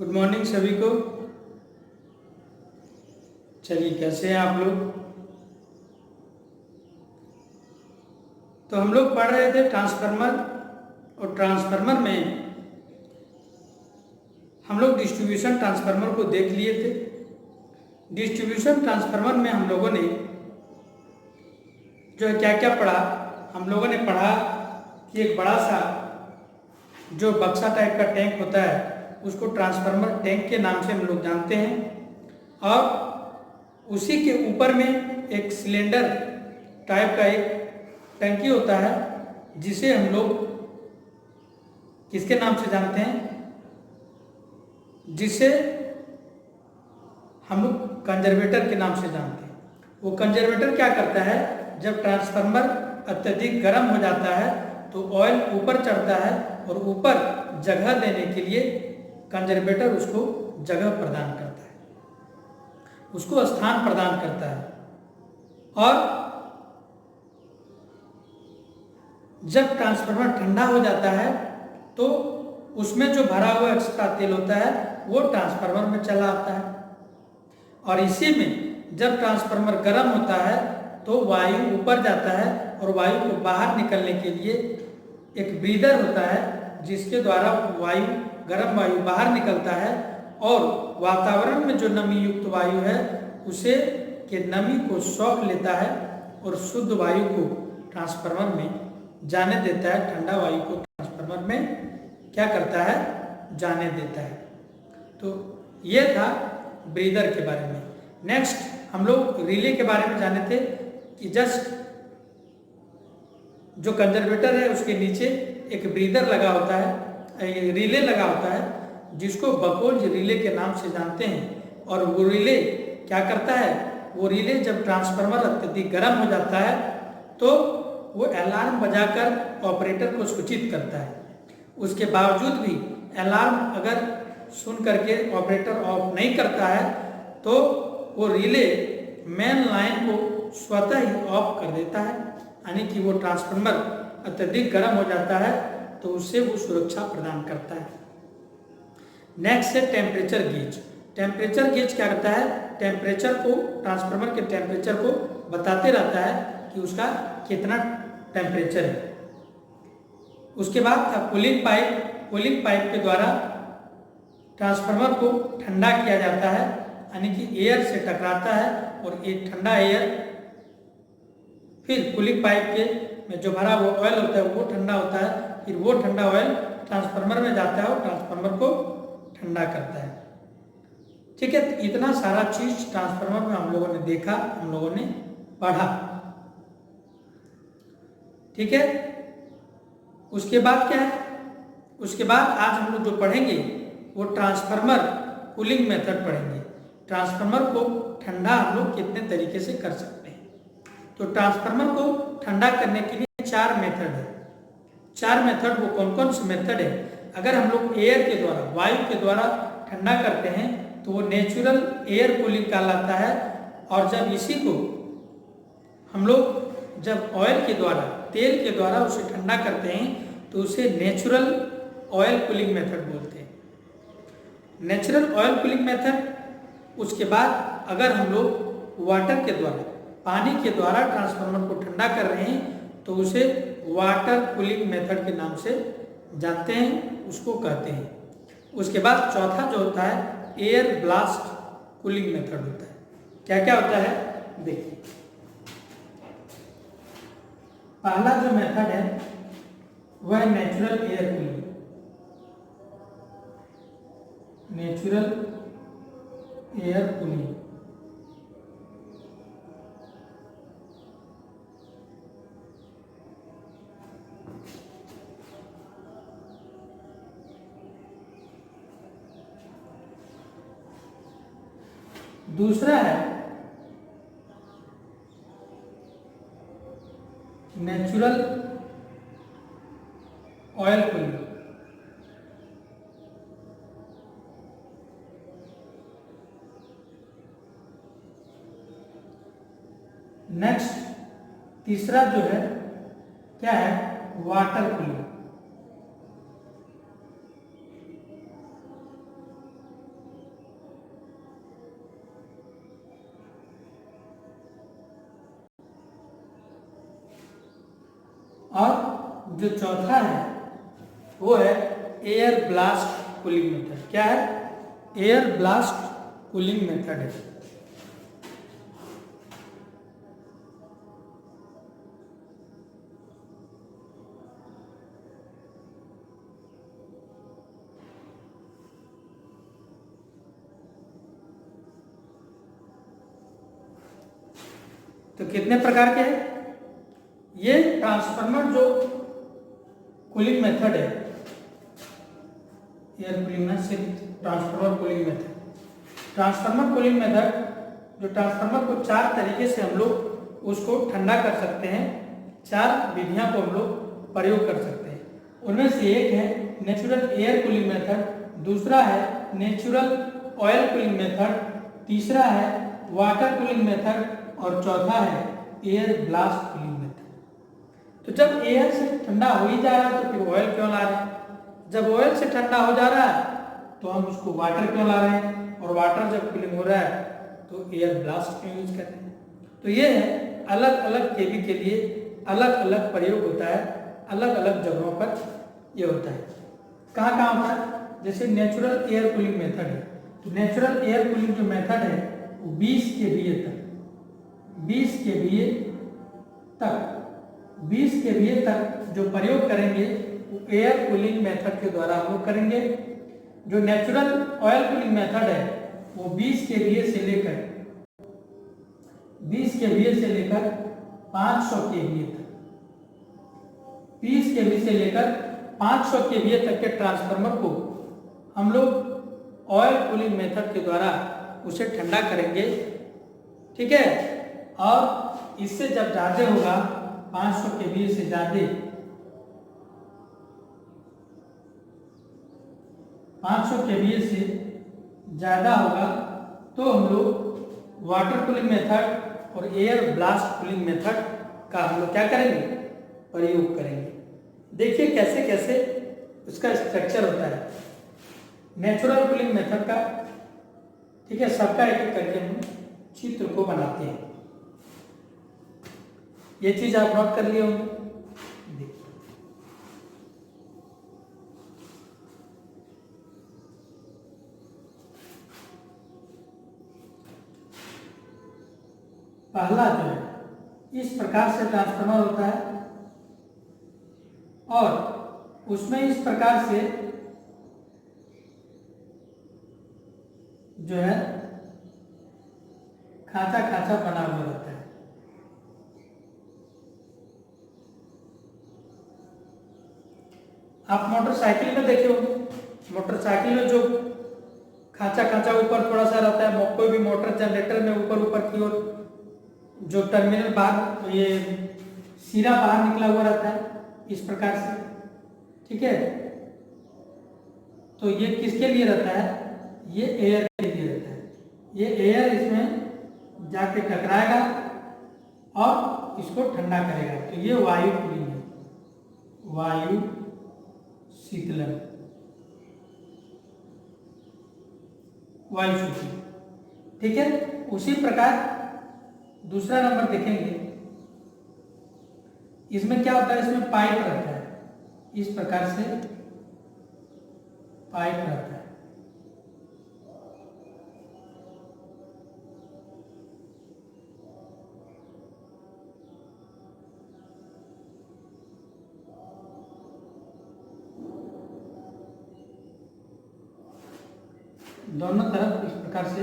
Good morning सभी को। चलिए, कैसे हैं आप लोग? तो हम लोग पढ़ रहे थे ट्रांसफार्मर, और ट्रांसफार्मर में हम लोग डिस्ट्रीब्यूशन ट्रांसफार्मर को देख लिए थे। डिस्ट्रीब्यूशन ट्रांसफार्मर में हम लोगों ने जो है क्या क्या पढ़ा। हम लोगों ने पढ़ा कि एक बड़ा सा जो बक्सा टाइप का टैंक होता है उसको ट्रांसफार्मर टैंक के नाम से हम लोग जानते हैं, और उसी के ऊपर में एक सिलेंडर टाइप का एक टंकी होता है जिसे हम लोग किसके नाम से जानते हैं, जिसे हम लोग कंजर्वेटर के नाम से जानते हैं। वो कंजर्वेटर क्या करता है, जब ट्रांसफार्मर अत्यधिक गर्म हो जाता है तो ऑयल ऊपर चढ़ता है और ऊपर जगह देने के लिए कंजर्वेटर उसको जगह प्रदान करता है, उसको स्थान प्रदान करता है। और जब ट्रांसफार्मर ठंडा हो जाता है तो उसमें जो भरा हुआ एक्स्ट्रा तेल होता है वो ट्रांसफार्मर में चला आता है, और इसी में जब ट्रांसफार्मर गर्म होता है तो वायु ऊपर जाता है और वायु को बाहर निकलने के लिए एक ब्रीदर होता है जिसके द्वारा वायु गर्म वायु बाहर निकलता है, और वातावरण में जो नमी युक्त वायु है उसे के नमी को सोख लेता है और शुद्ध वायु को ट्रांसफार्मर में जाने देता है। ठंडा वायु को ट्रांसफार्मर में क्या करता है, जाने देता है। तो ये था ब्रीदर के बारे में। नेक्स्ट हम लोग रिले के बारे में जाने थे कि जस्ट जो कंजर्वेटर है उसके नीचे एक ब्रीदर लगा होता है, रिले लगा होता है जिसको बकोल्ज रिले के नाम से जानते हैं। और वो रिले क्या करता है, वो रिले जब ट्रांसफार्मर अत्यधिक गर्म हो जाता है तो वो अलार्म बजाकर ऑपरेटर को सूचित करता है। उसके बावजूद भी अलार्म अगर सुन करके ऑपरेटर ऑफ नहीं करता है तो वो रिले मेन लाइन को स्वतः ही ऑफ कर देता है, यानी कि वो ट्रांसफार्मर अत्यधिक गर्म हो जाता है तो उससे वो सुरक्षा प्रदान करता है। नेक्स्ट है टेम्परेचर गेज। टेम्परेचर गेज क्या करता है, टेम्परेचर को, ट्रांसफार्मर के टेम्परेचर को बताते रहता है कि उसका कितना टेम्परेचर है। उसके बाद था कूलिंग पाइप। कूलिंग पाइप के द्वारा ट्रांसफार्मर को ठंडा किया जाता है, यानी कि एयर से टकराता है और ये ठंडा एयर फिर कूलिंग पाइप के में जो भरा हुआ ऑयल होता है वो ठंडा होता है, फिर वो ठंडा ऑयल ट्रांसफार्मर में जाता है और ट्रांसफार्मर को ठंडा करता है। ठीक है, तो इतना सारा चीज ट्रांसफार्मर में हम लोगों ने देखा, हम लोगों ने पढ़ा। ठीक है, उसके बाद क्या है, उसके बाद आज हम लोग जो पढ़ेंगे वो ट्रांसफार्मर कूलिंग मेथड पढ़ेंगे। ट्रांसफार्मर को ठंडा हम लोग कितने तरीके से कर सकते हैं। तो ट्रांसफार्मर को ठंडा करने के लिए 4 मेथड है। 4 मेथड वो कौन कौन से मेथड है? अगर हम लोग एयर के द्वारा, वायु के द्वारा ठंडा करते हैं तो वो नेचुरल एयर कूलिंग कहलाता है, और जब इसी को हम लोग जब ऑयल के द्वारा, तेल के द्वारा उसे ठंडा करते हैं तो उसे नेचुरल ऑयल कूलिंग मेथड बोलते हैं, नेचुरल ऑयल कूलिंग मेथड। उसके बाद अगर हम लोग वाटर के द्वारा, पानी के द्वारा ट्रांसफार्मर को ठंडा कर रहे हैं तो उसे वाटर कूलिंग मेथड के नाम से जानते हैं, उसको कहते हैं। उसके बाद चौथा जो होता है एयर ब्लास्ट कूलिंग मेथड होता है। क्या क्या होता है देखिए। पहला जो मेथड है वह natural air cooling, natural air cooling. दूसरा है नेचुरल ऑयल कूलिंग। नेक्स्ट तीसरा जो है क्या है, वाटर कूलिंग। जो चौथा है वो है एयर ब्लास्ट कूलिंग मेथड। क्या है? एयर ब्लास्ट कूलिंग मेथड है। तो कितने प्रकार के हैं? ये ट्रांसफार्मर जो कूलिंग मेथड है, एयर कूलिंग में सिर्फ transformer cooling method. Transformer cooling method जो ट्रांसफार्मर को 4 तरीके से हम लोग उसको ठंडा कर सकते हैं, 4 विधियां को हम लोग प्रयोग कर सकते हैं। उनमें से एक है नेचुरल एयर कूलिंग मेथड, दूसरा है नेचुरल ऑयल कूलिंग मेथड, तीसरा है वाटर कूलिंग मेथड और चौथा है एयर ब्लास्ट कूलिंग मेथड। तो जब एयर से ठंडा हो ही जा रहा है तो फिर ऑयल क्यों ला रहे हैं? जब ऑयल से ठंडा हो जा रहा है तो हम उसको वाटर क्यों ला रहे हैं? और वाटर जब कूलिंग हो रहा है तो एयर ब्लास्ट क्यों यूज कर रहे हैं? तो ये है अलग अलग केवी के लिए अलग अलग प्रयोग होता है, अलग अलग जगहों पर ये होता है। कहाँ कहाँ होता है? जैसे नेचुरल एयर कूलिंग मेथड है, तो नेचुरल एयर कूलिंग जो मेथड है वो 20 kVA तक जो प्रयोग करेंगे वो एयर कूलिंग मेथड के द्वारा हम लोग करेंगे। जो नेचुरल ऑयल कूलिंग मेथड है वो 20 kVA से लेकर 500 kVA तक, 20 kVA से लेकर 500 kVA तक के ट्रांसफार्मर को हम लोग ऑयल कूलिंग मेथड के द्वारा उसे ठंडा करेंगे। ठीक है? और इससे जब ज़्यादा होगा 500 kVA से ज़्यादा 500 kVA से ज़्यादा होगा तो हम लोग वाटर कूलिंग मेथड और एयर ब्लास्ट कूलिंग मेथड का हम लोग क्या करेंगे? प्रयोग करेंगे। देखिए कैसे कैसे उसका स्ट्रक्चर होता है नेचुरल कूलिंग मेथड का। ठीक है? सबका एक एक करके हम चित्र को बनाते हैं। ये चीज आप नोट कर लिए होंगे। पहला जो है इस प्रकार से ट्रांसफार्मर होता है और उसमें इस प्रकार से जो है खांचा खांचा बना हुआ रहता है। आप मोटरसाइकिल में देखे होंगे, मोटरसाइकिल में जो खांचा खांचा ऊपर थोड़ा सा रहता है, कोई भी मोटर जनरेटर में ऊपर ऊपर की ओर जो टर्मिनल बाहर ये सिरा बाहर निकला हुआ रहता है इस प्रकार से। ठीक है? तो ये किसके लिए रहता है? ये एयर के लिए रहता है। ये एयर इसमें जाके टकराएगा और इसको ठंडा करेगा। तो ये वायु कूलिंग है, वायु शीतलन, वायु शीतलन। ठीक है? उसी प्रकार दूसरा नंबर देखेंगे, इसमें क्या होता है? इसमें पाइप रहता है, इस प्रकार से पाइप रहता है। दोनों तरफ इस प्रकार से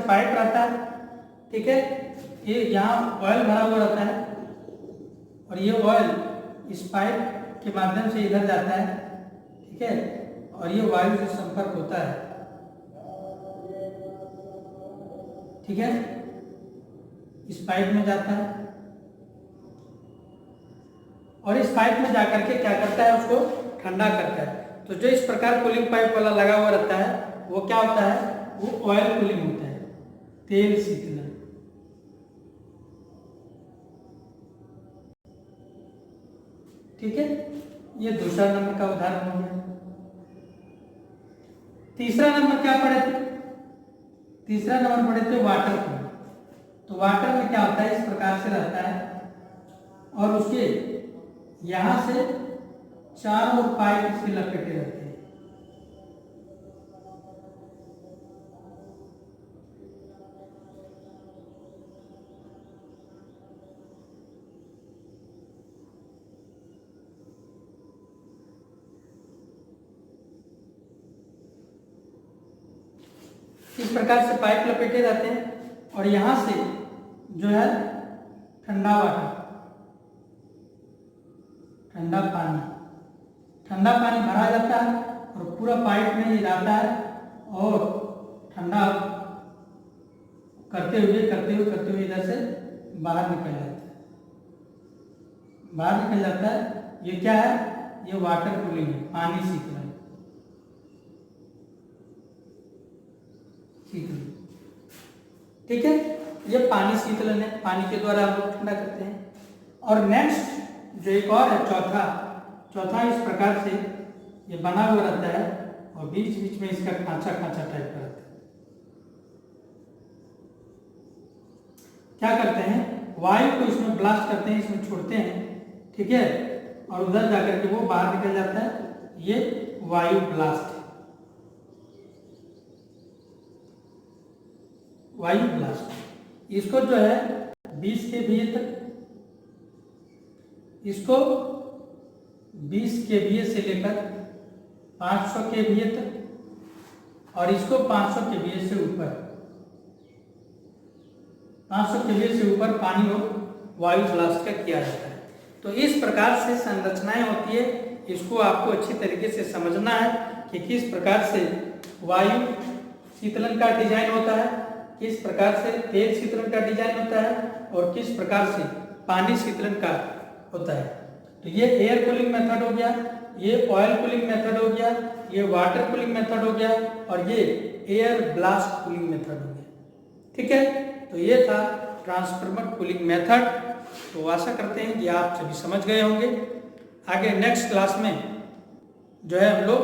पाइप रहता है। ठीक है? ये यहाँ ऑयल भरा हुआ रहता है और ये ऑयल इस पाइप के माध्यम से इधर जाता है। ठीक है? और ये वायु से संपर्क होता है। ठीक है? इस पाइप में जाता है और इस पाइप में जाकर के क्या करता है? उसको ठंडा करता है। तो जो इस प्रकार कूलिंग पाइप वाला लगा हुआ रहता है वो क्या होता है? वो ऑयल कूलिंग होता है, तेल शीतलन। ठीक है, ये दूसरा नंबर का उदाहरण हो गया। तीसरा नंबर क्या पढ़े थे? तीसरा नंबर पढ़े थे वाटर कूलर। तो वाटर में क्या होता है, इस प्रकार से रहता है और उसके यहां से चारों ओर पाइप इसके लपेटे रहते हैं। इस प्रकार से पाइप लपेटे रहते हैं और यहां से जो है ठंडा वाटर, ठंडा पानी भरा जाता है और पूरा पाइप में ही रहता है और ठंडा करते हुए इधर से बाहर निकल जाता है। ये क्या है? ये वाटर कूलिंग है, पानी शीतलन। ठीक है, ये पानी शीतलन है, पानी के द्वारा हम लोग ठंडा करते हैं। और नेक्स्ट जो एक और है, चौथा इस प्रकार से ये बना हुआ रहता है और बीच बीच में इसका खांचा टाइप का रहता है। क्या करते हैं, वायु को इसमें ब्लास्ट करते हैं, इसमें छोड़ते हैं, ठीक है, और उधर जाकर के वो बाहर निकल जाता है। ये वायु ब्लास्ट है, वायु ब्लास्ट। इसको जो है 20 kVA तक, इसको 20 kVA से लेकर 500 kVA तक और इसको 500 kVA से ऊपर, 500 kVA से ऊपर पानी और वायु ब्लास्ट का किया जाता है। तो इस प्रकार से संरचनाएं होती है, इसको आपको अच्छी तरीके से समझना है कि किस प्रकार से वायु शीतलन का डिजाइन होता है, किस प्रकार से तेल शीतलन का डिजाइन होता है और किस प्रकार से पानी शीतलन का होता है। तो ये एयर कूलिंग मेथड हो गया, ये ऑयल कूलिंग मेथड हो गया, ये वाटर कूलिंग मेथड हो गया और ये एयर ब्लास्ट कूलिंग मेथड हो गया। ठीक है, तो ये था ट्रांसफार्मर कूलिंग मेथड। तो आशा करते हैं कि आप सभी समझ गए होंगे। आगे नेक्स्ट क्लास में जो है हम लोग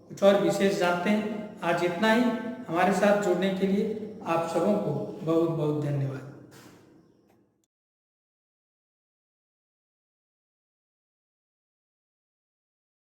कुछ और विशेष जानते हैं। आज इतना ही। हमारे साथ जुड़ने के लिए आप सबों को बहुत बहुत धन्यवाद।